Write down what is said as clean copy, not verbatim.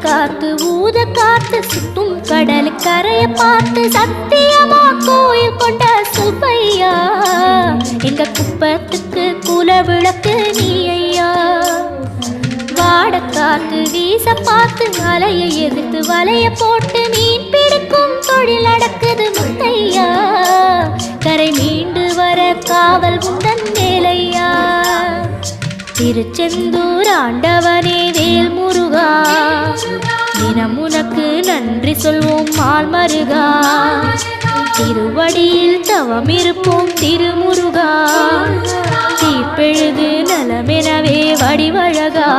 காத்து ஊத காத்து சுத்தும் கடல் கரைய பார்த்து சத்தியமா கோயில் கொண்ட சுப்பையா எங்க குப்பத்துக்கு குல விளக்கு நீ ஐயா. வாட காத்து வீச பார்த்து அலையை எதிர்த்து வலைய போட்டு மீன் பிடிக்கும் தொழில் நடக்குது முத்தையா. கரை மீண்டு வர காவல் உந்தன் வேலையா. திருச்செந்தூர் ஆண்டவனே வேல் முருகா தினம் உனக்கு நன்றி சொல்வோம் மால் மருகா. திருவடியில் தவம் இருப்போம் திருமுருகா. தீப்பெழுது நலமெனவே வடிவழகா.